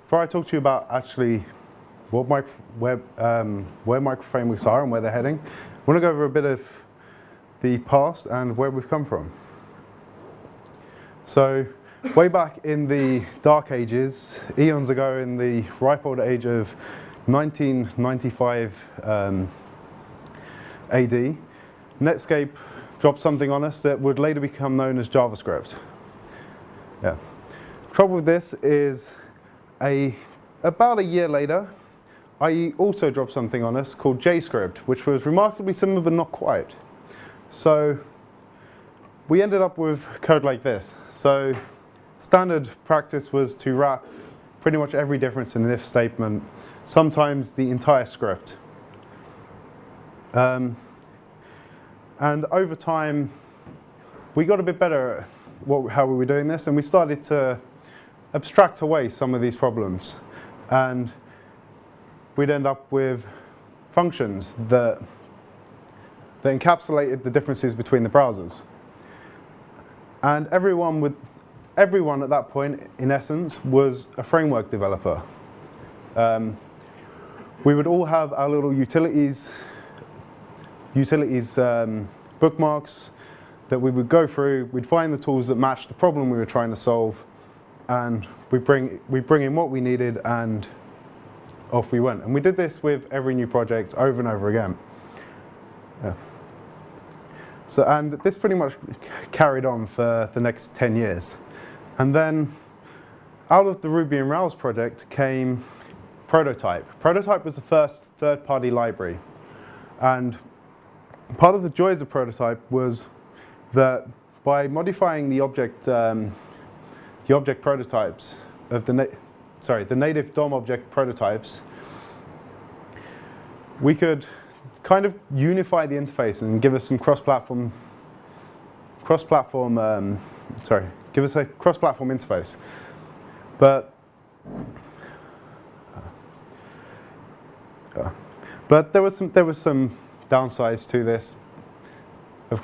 before I talk to you about actually where microframeworks are and where they're heading, I want to go over a bit of the past and where we've come from. So, way back in the dark ages, eons ago, in the ripe old age of 1995 AD, Netscape dropped something on us that would later become known as JavaScript. Yeah. Trouble with this is, about a year later, IE also dropped something on us called JScript, which was remarkably similar but not quite. So we ended up with code like this. So standard practice was to wrap pretty much every difference in an if statement, sometimes the entire script. And over time, we got a bit better at how we were doing this, and we started to abstract away some of these problems. And we'd end up with functions that encapsulated the differences between the browsers. And everyone at that point, in essence, was a framework developer. We would all have our little utilities bookmarks that we would go through. We'd find the tools that matched the problem we were trying to solve, and we bring in what we needed, and off we went. And we did this with every new project over and over again. Yeah. So, and this pretty much carried on for the next 10 years. And then out of the Ruby on Rails project came Prototype. Prototype was the first third-party library. And part of the joys of Prototype was that by modifying the object prototypes of the native DOM object prototypes, we could kind of unify the interface and give us some cross-platform interface. But there was some downsides to this. There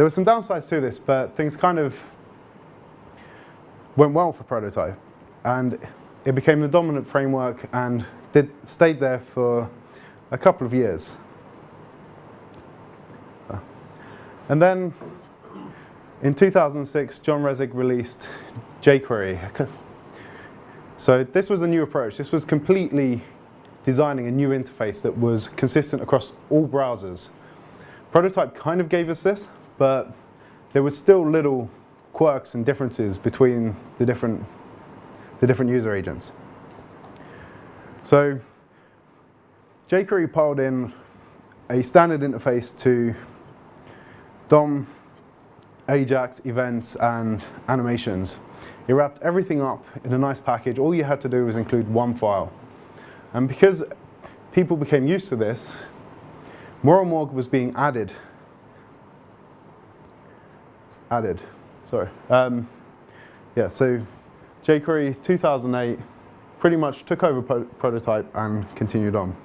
were some downsides to this, but things kind of went well for Prototype, and it became the dominant framework and stayed there for a couple of years. And then in 2006, John Resig released Jquery. So this was a new approach. This was completely designing a new interface that was consistent across all browsers. Prototype kind of gave us this, but there were still little quirks and differences between the different user agents. So Jquery piled in a standard interface to DOM, Ajax, events, and animations. It wrapped everything up in a nice package. All you had to do was include one file. And because people became used to this, more and more was being added. So Jquery 2008 pretty much took over Prototype and continued on.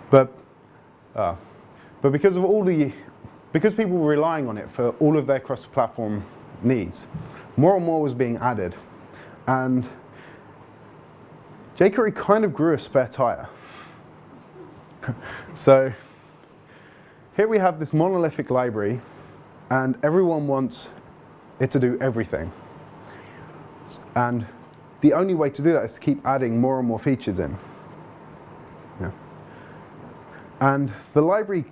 But because people were relying on it for all of their cross-platform needs, more and more was being added, and Jquery kind of grew a spare tire. So here we have this monolithic library, and everyone wants it to do everything. And the only way to do that is to keep adding more and more features in. Yeah. And the library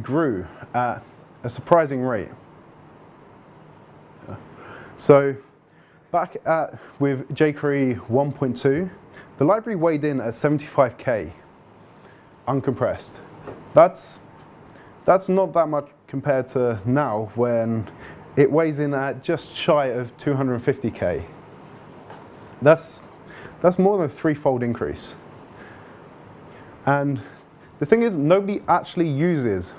grew at a surprising rate. So back with Jquery 1.2, the library weighed in at 75K, uncompressed. That's not that much compared to now, when it weighs in at just shy of 250K. That's more than a threefold increase. And the thing is, nobody actually uses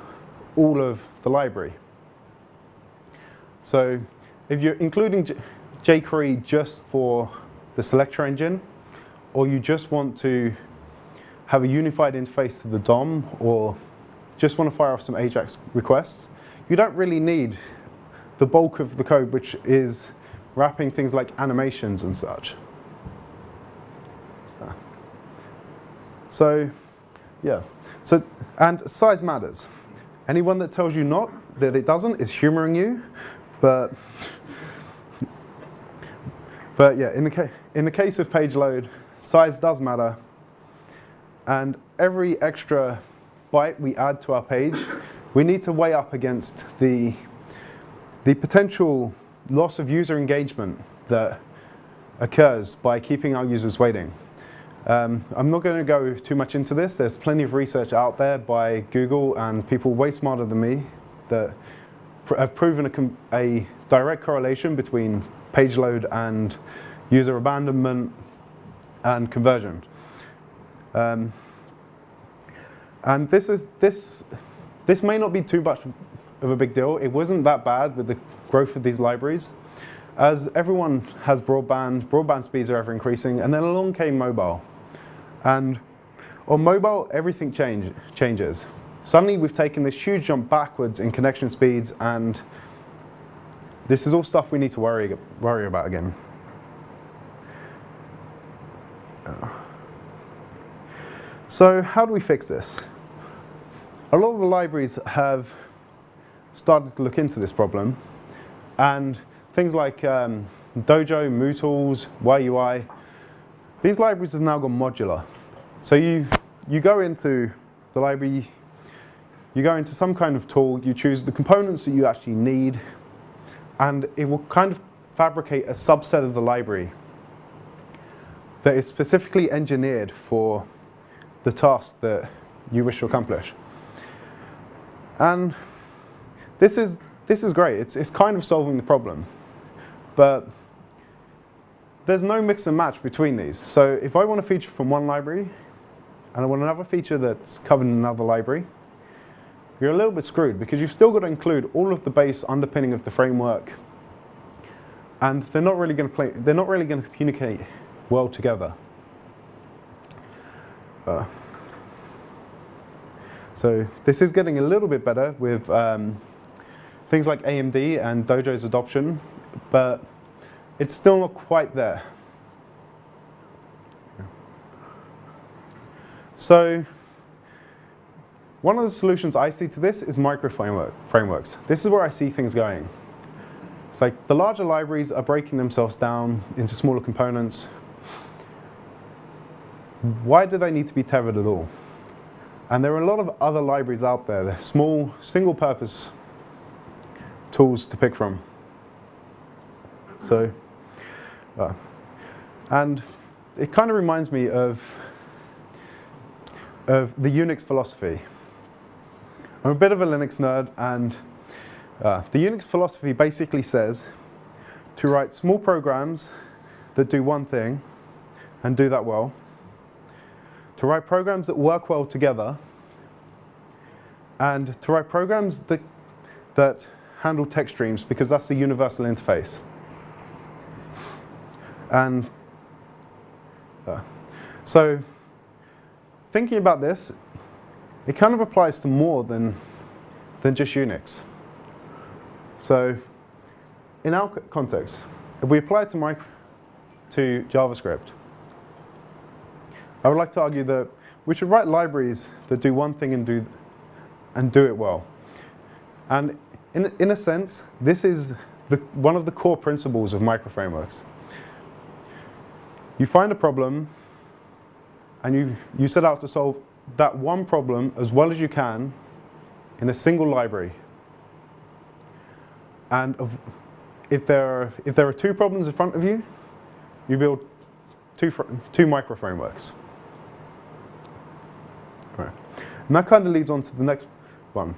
all of the library. So if you're including Jquery just for the selector engine, or you just want to have a unified interface to the DOM, or just want to fire off some Ajax requests, you don't really need the bulk of the code, which is wrapping things like animations and such. So, yeah. So, and size matters. Anyone that tells you not, that it doesn't, is humoring you. But yeah, in the case of page load, size does matter. And every extra byte we add to our page, we need to weigh up against the potential loss of user engagement that occurs by keeping our users waiting. I'm not going to go too much into this. There's plenty of research out there by Google and people way smarter than me that have proven a direct correlation between page load and user abandonment and conversion. And this may not be too much of a big deal. It wasn't that bad with the growth of these libraries. As everyone has broadband speeds are ever increasing, and then along came mobile. And on mobile, everything changes. Suddenly we've taken this huge jump backwards in connection speeds, and this is all stuff we need to worry about again. So how do we fix this? A lot of the libraries have started to look into this problem, and things like Dojo, MooTools, YUI, these libraries have now gone modular. So you go into the library, you go into some kind of tool, you choose the components that you actually need, and it will kind of fabricate a subset of the library that is specifically engineered for the task that you wish to accomplish. And this is great. It's kind of solving the problem. But there's no mix and match between these. So if I want a feature from one library, and I want another feature that's covered in another library, you're a little bit screwed, because you've still got to include all of the base underpinning of the framework, and they're not really going to communicate well together. So this is getting a little bit better with things like AMD and Dojo's adoption, but it's still not quite there. So one of the solutions I see to this is Microfiber-frameworks. This is where I see things going. It's like the larger libraries are breaking themselves down into smaller components. Why do they need to be tethered at all? And there are a lot of other libraries out there. They're small, single-purpose tools to pick from. So, and it kind of reminds me of the Unix philosophy. I'm a bit of a Linux nerd, and the Unix philosophy basically says to write small programs that do one thing and do that well, to write programs that work well together, and to write programs that handle text streams, because that's the universal interface. And so thinking about this, it kind of applies to more than just Unix. So in our context, if we apply it to JavaScript, I would like to argue that we should write libraries that do one thing and do it well. And in a sense, this is one of the core principles of microframeworks. You find a problem, and you set out to solve that one problem as well as you can in a single library. And if there are two problems in front of you, you build two microframeworks. Right. And that kind of leads on to the next one.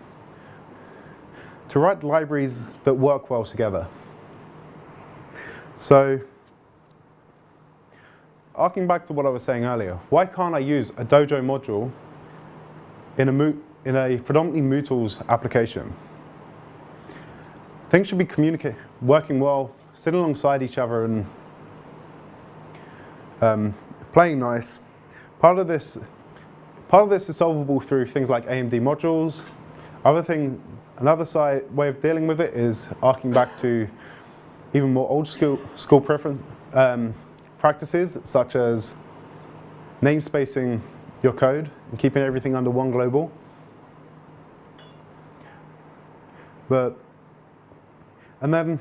To write libraries that work well together. So, arcing back to what I was saying earlier, why can't I use a Dojo module in a predominantly MooTools application? Things should be working well, sitting alongside each other, and playing nice. Part of this is solvable through things like AMD modules. Another way of dealing with it is arcing back to even more old school practices, such as namespacing your code and keeping everything under one global. And then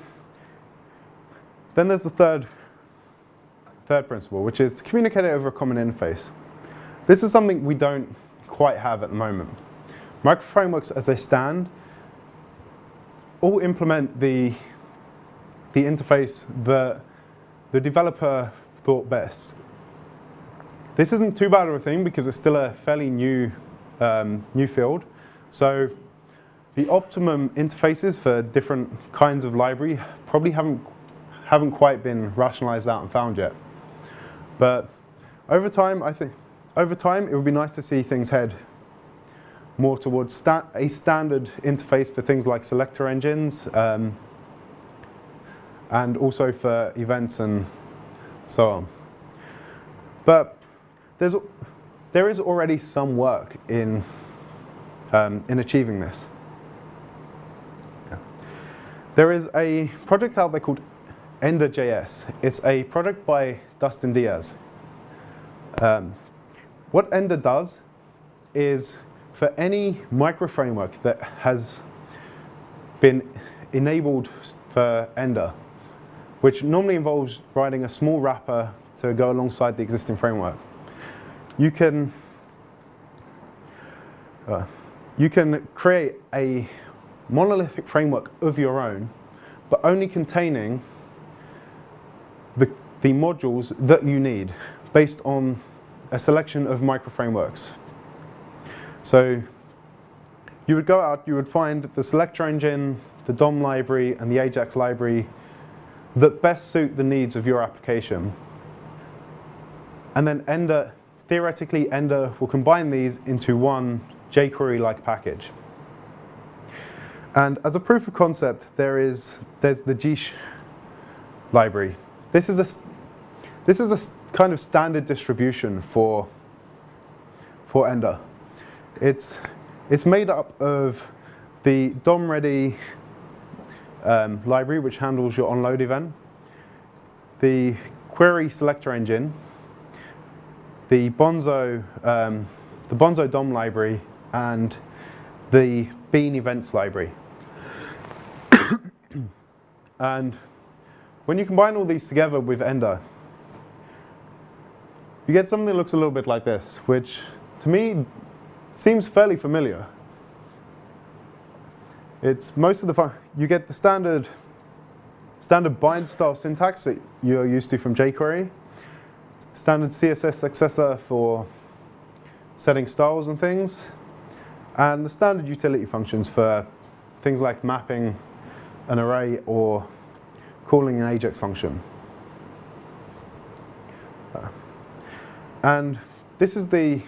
there's the third principle, which is to communicate it over a common interface. This is something we don't quite have at the moment. Microframeworks, as they stand, all implement the interface that the developer thought best. This isn't too bad of a thing because it's still a fairly new field. So the optimum interfaces for different kinds of library probably haven't quite been rationalized out and found yet. But over time, I think it would be nice to see things head more towards a standard interface for things like selector engines, and also for events and so on. But there is already some work in achieving this. Yeah. There is a project out there called Ender.js. It's a project by Dustin Diaz. What Ender does is, for any microframework that has been enabled for Ender, which normally involves writing a small wrapper to go alongside the existing framework, you can create a monolithic framework of your own, but only containing the modules that you need based on a selection of microframeworks. So you would go out, you would find the selector engine, the DOM library, and the Ajax library that best suit the needs of your application. And then theoretically, Ender will combine these into one Jquery-like package. And as a proof of concept, there's the Jish library. This is a kind of standard distribution for Ender. It's made up of the DOM-ready library, which handles your onload event, the query selector engine, the Bonzo DOM library, and the Bean events library. And when you combine all these together with Ender, you get something that looks a little bit like this, which to me seems fairly familiar. It's most of the you get the standard bind style syntax that you're used to from Jquery, standard CSS successor for setting styles and things, and the standard utility functions for things like mapping an array or calling an Ajax function. And this is the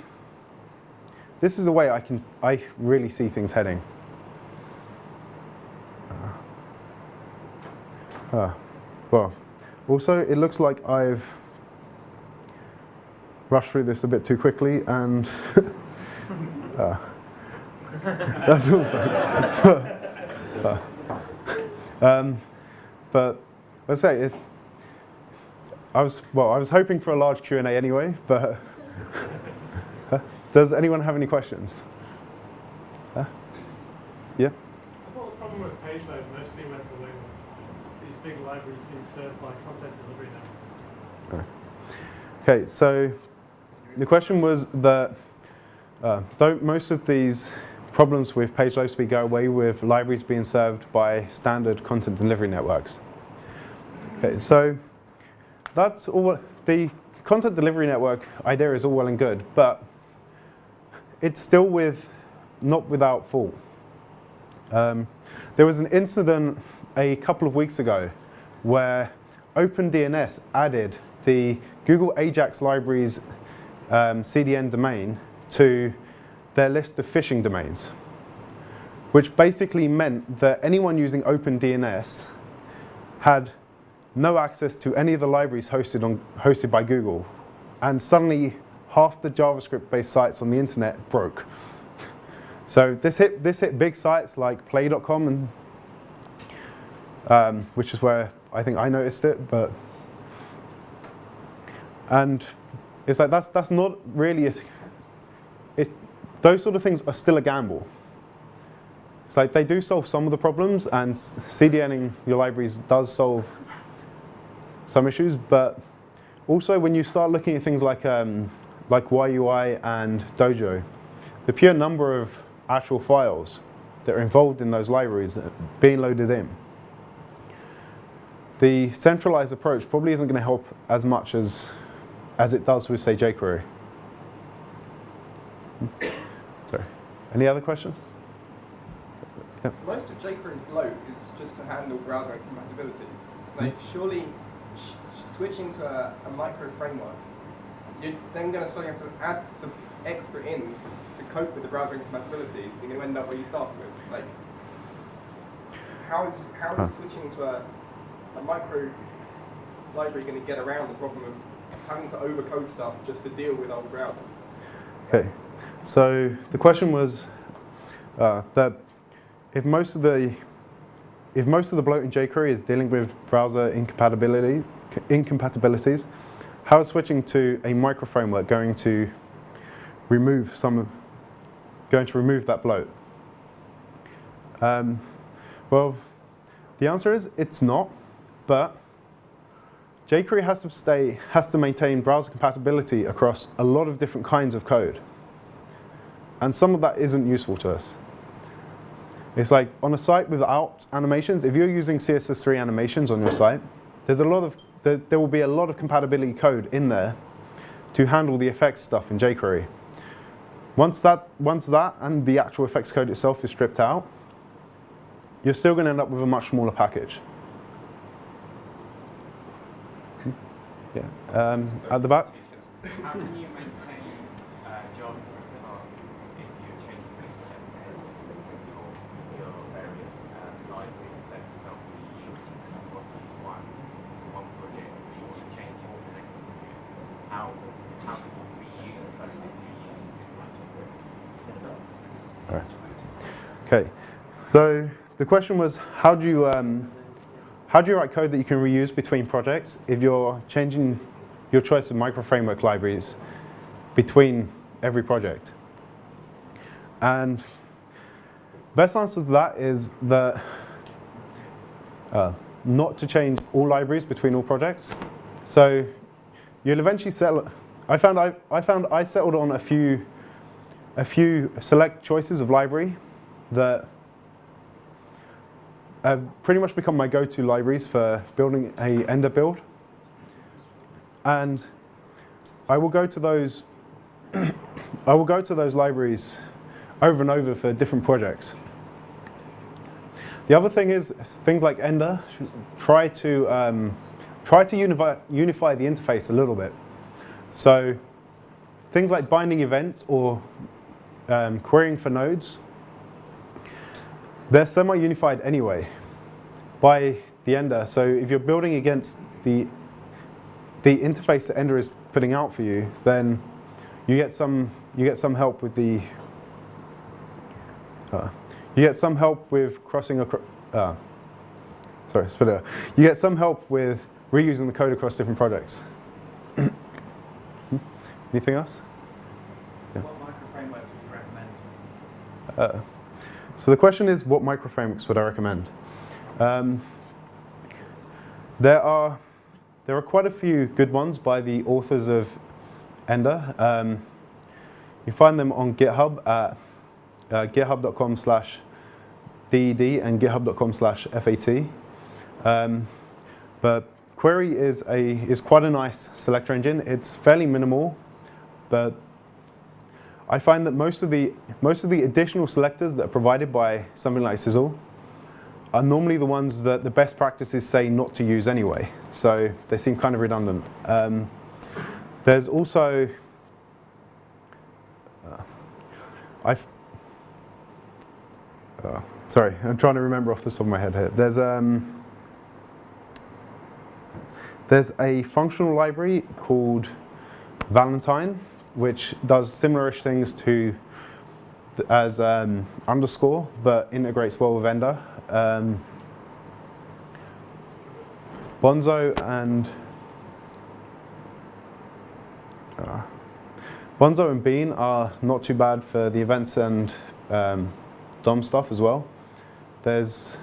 way I really see things heading. Well, also it looks like I've rushed through this a bit too quickly, and that's all. But let's say I was hoping for a large Q&A anyway, but does anyone have any questions? Yeah? I thought the problem with page load mostly went away with these big libraries being served by content delivery networks. Okay, so the question was that though most of these problems with page load speed go away with libraries being served by standard content delivery networks. Okay, so that's all. The content delivery network idea is all well and good, but it's still not without fault. There was an incident a couple of weeks ago where OpenDNS added the Google Ajax library's CDN domain to their list of phishing domains, which basically meant that anyone using OpenDNS had no access to any of the libraries hosted by Google, and suddenly half the JavaScript-based sites on the internet broke. So this hit big sites like play.com, and which is where I think I noticed it. And it's like that's not really those sort of things are still a gamble. It's like they do solve some of the problems, and CDNing your libraries does solve some issues, but also when you start looking at things like YUI and Dojo, the pure number of actual files that are involved in those libraries being loaded in, the centralized approach probably isn't going to help as much as it does with, say, Jquery. Sorry. Any other questions? Yep. Most of Jquery's bloat is just to handle browser incompatibilities. Like, surely switching to a micro framework, you're then going to sort of have to add the extra in to cope with the browser incompatibilities. You're going to end up where you started with. Like, how is switching to a micro library going to get around the problem of having to overcode stuff just to deal with old browsers? Okay, so the question was that if most of the bloat in Jquery is dealing with browser incompatibilities, how is switching to a micro framework going to remove that bloat? Well, the answer is it's not, but Jquery has to maintain browser compatibility across a lot of different kinds of code. And some of that isn't useful to us. It's like on a site without animations, if you're using CSS3 animations on your site, there will be a lot of compatibility code in there to handle the effects stuff in Jquery. Once that and the actual effects code itself is stripped out, you're still going to end up with a much smaller package. Yeah. At the back? How can you maintain JavaScript classes if you're changing this end-to-end your various libraries? So, for example, you use one to one project, but you want to change it to the next project. How can you reuse customers you use? All right. Okay. So the question was, how do you write code that you can reuse between projects if you're changing your choice of micro framework libraries between every project? And best answer to that is that not to change all libraries between all projects. So you'll eventually settle. I found I settled on a few select choices of library that have pretty much become my go-to libraries for building a Ender build. And I will go to those libraries over and over for different projects. The other thing is things like Ender try to unify the interface a little bit. So things like binding events or querying for nodes, they're semi-unified anyway by the Ender. So if you're building against the interface that Ender is putting out for you, then you get some help with the crossing across. You get some help with reusing the code across different projects. Anything else? Yeah. What micro frameworks would you recommend? So the question is, what micro frameworks would I recommend? There are quite a few good ones by the authors of Ender. You find them on GitHub at github.com/DED and github.com/FAT. But Jquery is quite a nice selector engine. It's fairly minimal, but I find that most of the additional selectors that are provided by something like Sizzle are normally the ones that the best practices say not to use anyway. So they seem kind of redundant. There's also sorry, I'm trying to remember off the top of my head here. There's a functional library called Valentine, which does similar-ish things to as underscore, but integrates well with Ender. Bonzo and Bean are not too bad for the events and DOM stuff as well. There's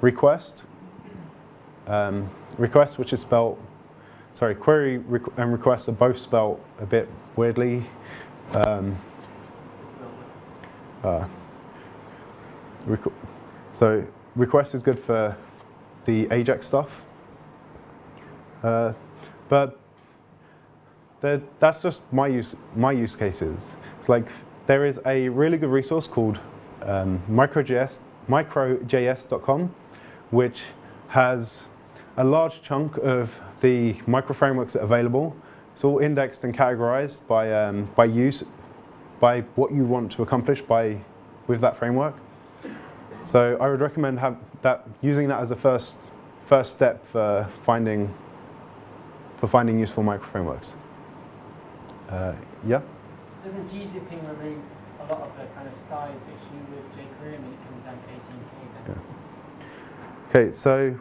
Request, which is spelled, sorry, Query and Request are both spelled a bit weirdly. So Request is good for the Ajax stuff, but that's just my use cases. It's like there is a really good resource called microjs.com, which has a large chunk of the micro frameworks that are available. It's all indexed and categorized by what you want to accomplish with that framework. So I would recommend using that as a first step for finding useful micro frameworks. Yeah. Doesn't gzipping remove a lot of the kind of size issue with Jquery, and then it comes down to 18K then? Yeah. Okay, so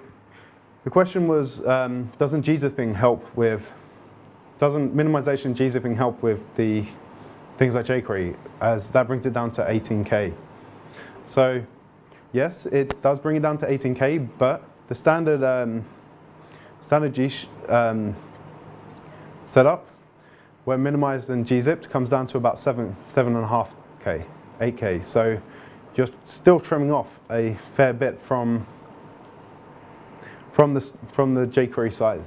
the question was, doesn't minimization gzipping help with the things like Jquery, as that brings it down to 18K? So yes, it does bring it down to 18K, but the standard G setup, where minimized and gzipped, comes down to about 7.5K, 8K. So you're still trimming off a fair bit from the Jquery size.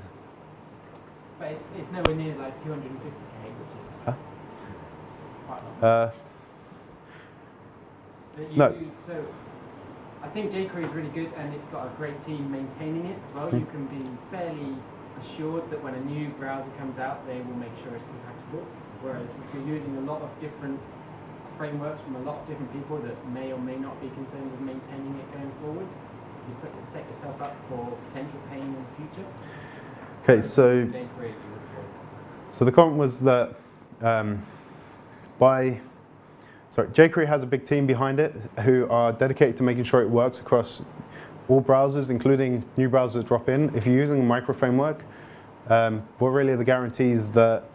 But it's nowhere near like 250K, which is quite a lot. No. So I think Jquery is really good, and it's got a great team maintaining it as well. You can be fairly assured that when a new browser comes out, they will make sure it's compatible. Whereas if you're using a lot of different frameworks from a lot of different people that may or may not be concerned with maintaining it going forward, you set yourself up for potential pain in the future. Okay, so the comment was that Jquery has a big team behind it who are dedicated to making sure it works across all browsers, including new browsers drop in. If you're using a micro framework, what really are the guarantees that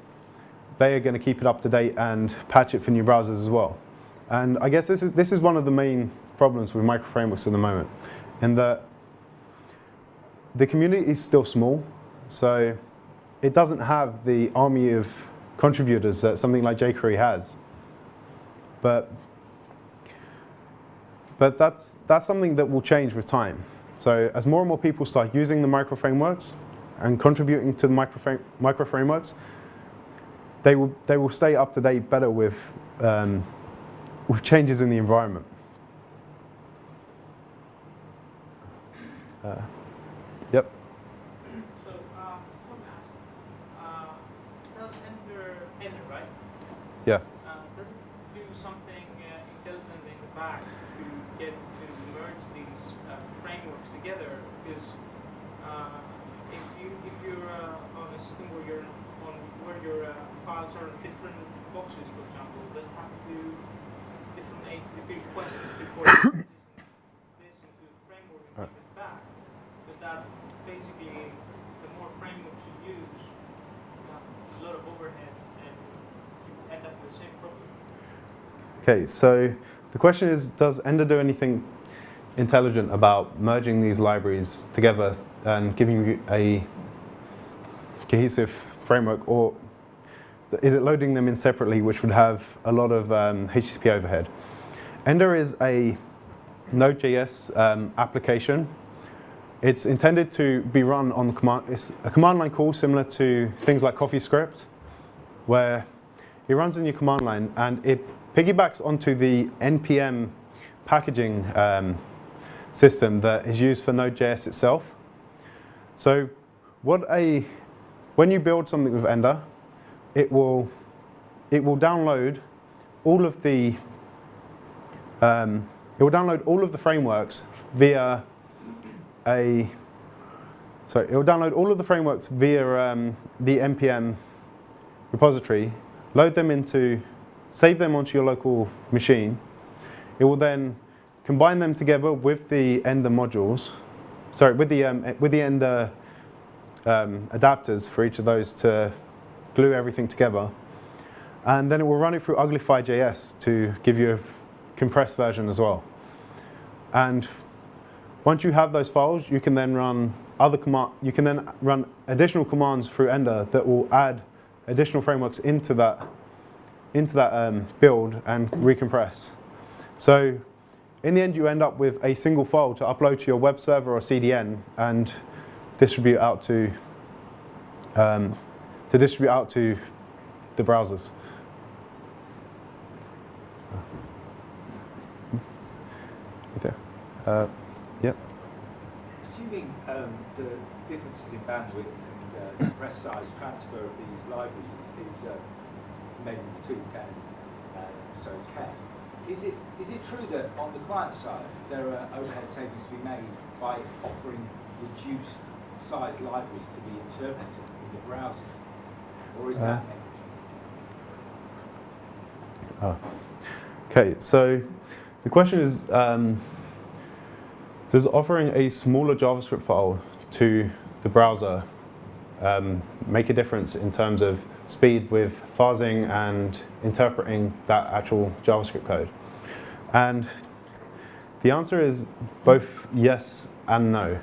they are going to keep it up to date and patch it for new browsers as well? And I guess this is one of the main problems with micro frameworks at the moment, in that the community is still small, so it doesn't have the army of contributors that something like Jquery has. But that's something that will change with time. So as more and more people start using the micro frameworks and contributing to the micro frameworks, they will stay up to date better with changes in the environment. Yep. So just want to ask, does Ender, right? Yeah. Does it do something intelligent in the back to merge these frameworks together? Because if you're on a system where your files are in different boxes, for example, does it have to do different HTTP requests before it merges this into the framework and give it back? Because that basically, the more frameworks you use, you have a lot of overhead and you end up with the same problem. Okay, so the question is, does Ender do anything intelligent about merging these libraries together and giving you a cohesive framework, or is it loading them in separately, which would have a lot of HTTP overhead? Ender is a Node.js application. It's intended to be run on the command. It's a command line call similar to things like CoffeeScript, where it runs in your command line and it piggybacks onto the NPM packaging system that is used for Node.js itself. So when you build something with Ender, it will download all of the frameworks via the NPM repository, save them onto your local machine, it will then combine them together with the Ender modules, sorry, with the Ender adapters for each of those to glue everything together. And then it will run it through Uglify.js to give you a compressed version as well. And once you have those files, you can then run additional commands through Ender that will add additional frameworks into that build and recompress. So in the end, you end up with a single file to upload to your web server or CDN and distribute out to the browsers. Yep. Assuming the differences in bandwidth and compressed size transfer of these libraries is maybe between 10 and so 10. Is it true that on the client side there are overhead savings to be made by offering reduced size libraries to be interpreted in the browser? Or is that okay, so the question is, does offering a smaller JavaScript file to the browser make a difference in terms of speed with parsing and interpreting that actual JavaScript code? And the answer is both yes and no.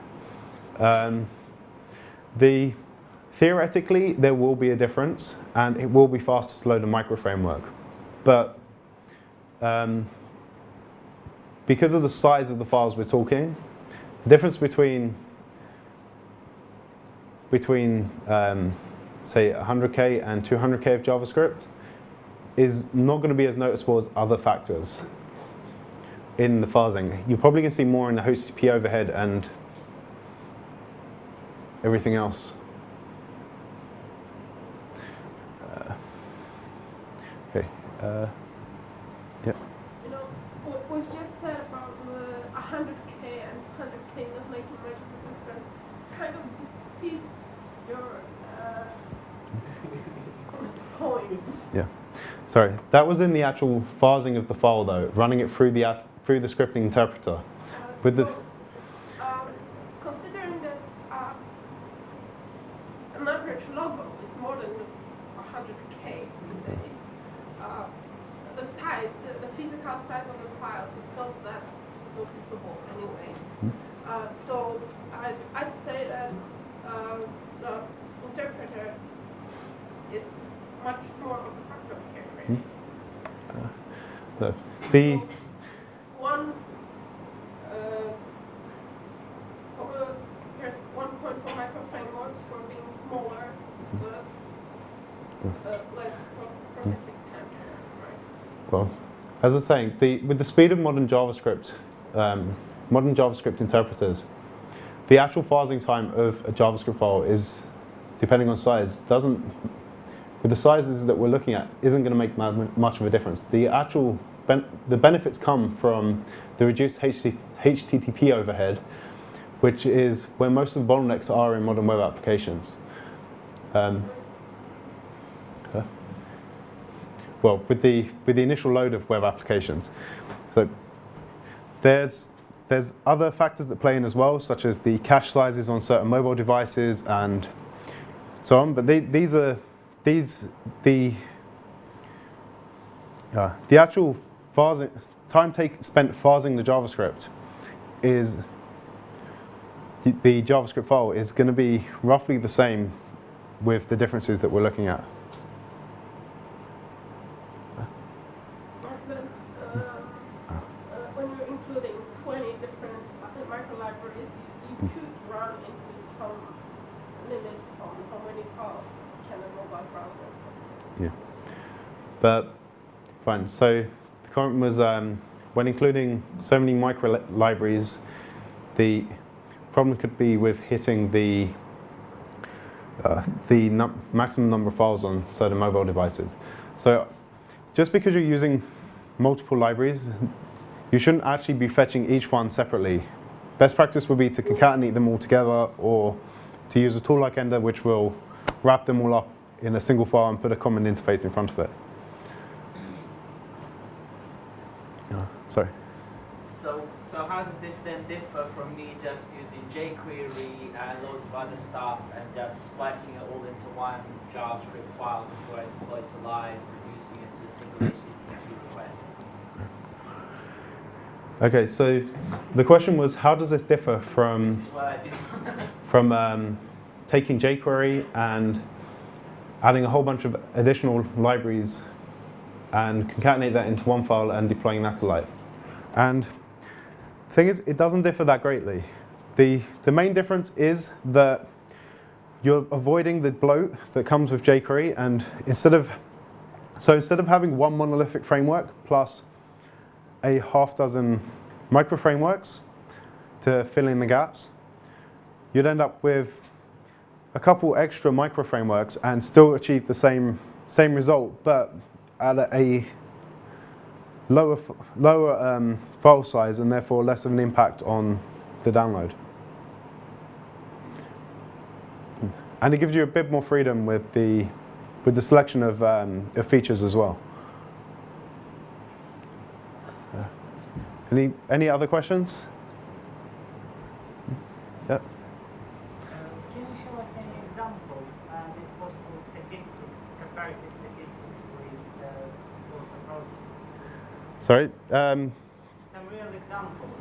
Theoretically, there will be a difference, and it will be faster to load a microframework. But because of the size of the files we're talking, the difference between say 100K and 200K of JavaScript is not going to be as noticeable as other factors in the parsing. You're probably going to see more in the HTTP overhead and everything else. Okay. Yeah. You know, what we just said about 100K and 100K not making much of a difference kind of defeats your point. Yeah. Sorry, that was in the actual parsing of the file, though, running it through the scripting interpreter. Considering that an average logo is more than 100K, say, the size, the physical size of the files is not that noticeable anyway. So I'd say that the interpreter is much more of a factor here, really. So here's 1 point for Microframeworks for being smaller, less processing time, right? Well, as I was saying, with the speed of modern JavaScript interpreters, the actual parsing time of a JavaScript file is, depending on size, with the sizes that we're looking at, isn't going to make much of a difference. The benefits come from the reduced HTTP overhead, which is where most of the bottlenecks are in modern web applications. Well, with the initial load of web applications. So there's other factors that play in as well, such as the cache sizes on certain mobile devices and so on. But the actual time spent parsing the JavaScript is the JavaScript file is going to be roughly the same with the differences that we're looking at. When you're including 20 different micro libraries, you could run into some limits on how many files can a mobile browser process. Yeah. But fine. So the comment was when including so many micro libraries, the problem could be with hitting the maximum number of files on certain mobile devices. So just because you're using multiple libraries, you shouldn't actually be fetching each one separately. Best practice would be to concatenate them all together, or to use a tool like Ender, which will wrap them all up in a single file and put a common interface in front of it. Sorry. So how does this then differ from me just using jQuery and loads of other stuff and just splicing it all into one JavaScript file before I deploy it to live, reducing it to a single HTTP request? Okay, so the question was, how does this differ This from is what I do. taking jQuery and adding a whole bunch of additional libraries and concatenate that into one file and deploying that to live? And the thing is, it doesn't differ that greatly. The main difference is that you're avoiding the bloat that comes with jQuery, and instead of having one monolithic framework plus a half dozen microframeworks to fill in the gaps, you'd end up with a couple extra microframeworks and still achieve the same result, but at a lower file size and therefore less of an impact on the download. And it gives you a bit more freedom with the selection of features as well. Any other questions? Yep. Can you show us any examples and, if possible, statistics, comparative statistics with both approaches? Sorry? Some real examples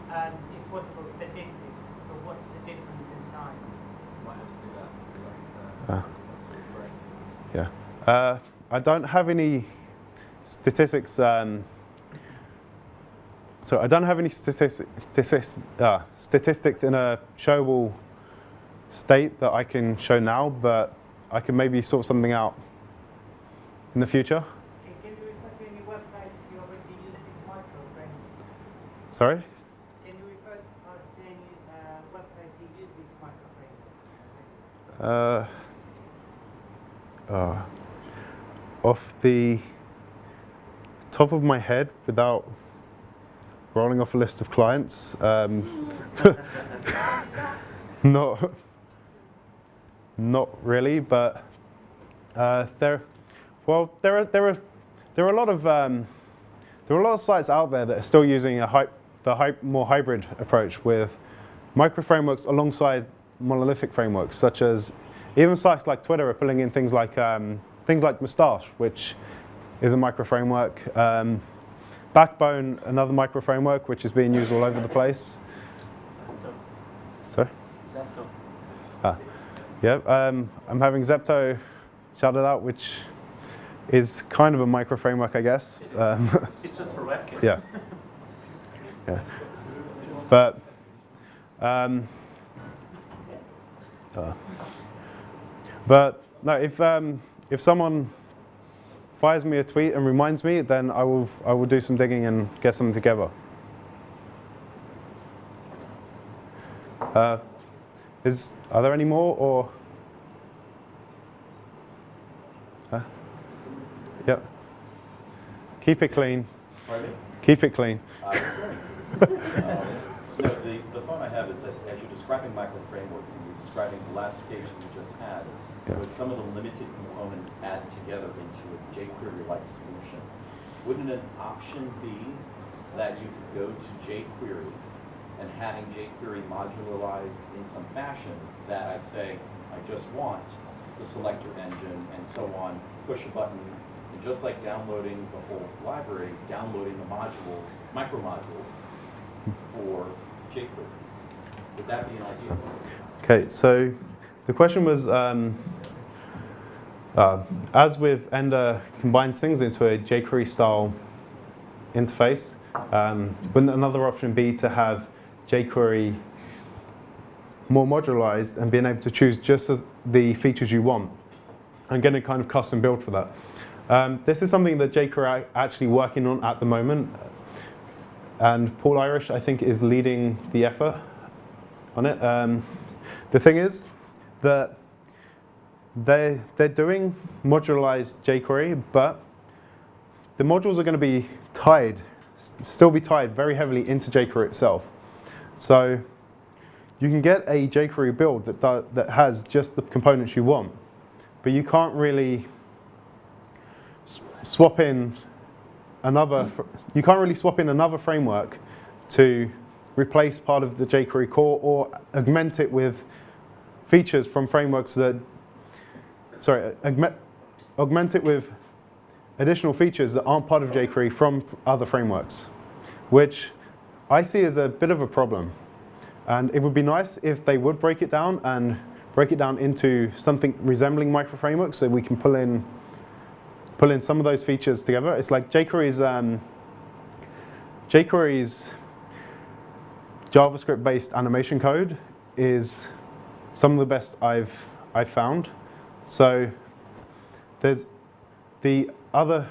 and, if possible, statistics of what the difference in time. Might have to do that. Yeah. I don't have any statistics. So I don't have any statistics in a showable state that I can show now, but I can maybe sort something out in the future. Can you refer to any websites you already use these microframeworks? Sorry? Can you refer us to any websites you use these microframeworks? Off the top of my head, without rolling off a list of clients, not really, but there are a lot of sites out there that are still using the more hybrid approach with microframeworks alongside monolithic frameworks, such as even sites like Twitter are pulling in things like Moustache, which is a microframework. Backbone, another microframework, which is being used all over the place. Sorry? Yeah, I'm having Zepto shouted out, which is kind of a microframework, I guess. It's just for WebKit. Yeah. Yeah. But no, if someone fires me a tweet and reminds me, then I will do some digging and get something together. Are there any more, or? Yep. Keep it clean. Pardon me? Keep it clean. The thought I have is that as you're describing microframeworks and you're describing the last page that you just had, with some of the limited components added together into a jQuery-like solution, wouldn't an option be that you could go to jQuery and having jQuery modularized in some fashion that I'd say, I just want the selector engine and so on, push a button, and just like downloading the whole library, downloading the modules, micro-modules for jQuery. Would that be an idea? Okay, so the question was, as with Ender combines things into a jQuery style interface, wouldn't another option be to have jQuery more modularized and being able to choose just as the features you want and getting kind of custom built for that? This is something that jQuery are actually working on at the moment, and Paul Irish, I think, is leading the effort on it. The thing is that they're doing modularized jQuery, but the modules are going to be still be tied very heavily into jQuery itself. So you can get a jQuery build that has just the components you want, but you can't really swap in another framework to replace part of the jQuery core or augment it with features from frameworks that, augment it with additional features that aren't part of jQuery from other frameworks, which I see as a bit of a problem. And it would be nice if they would break it down into something resembling microframeworks so we can pull in some of those features together. It's like jQuery's JavaScript-based animation code is some of the best I've found. So there's the other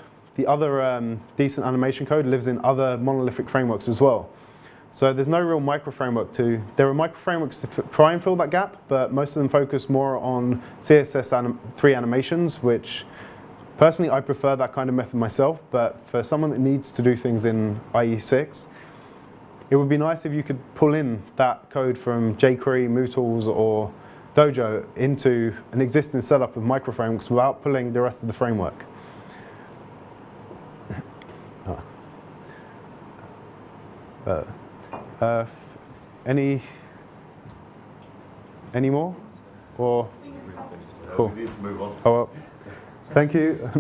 decent animation code lives in other monolithic frameworks as well. So there's no real microframework there are microframeworks to try and fill that gap, but most of them focus more on CSS3 animations, which personally I prefer that kind of method myself, but for someone that needs to do things in IE6, it would be nice if you could pull in that code from jQuery, MooTools, or Dojo into an existing setup of microframeworks without pulling the rest of the framework. Any more? Or cool. We need to move on. Oh, well. Thank you.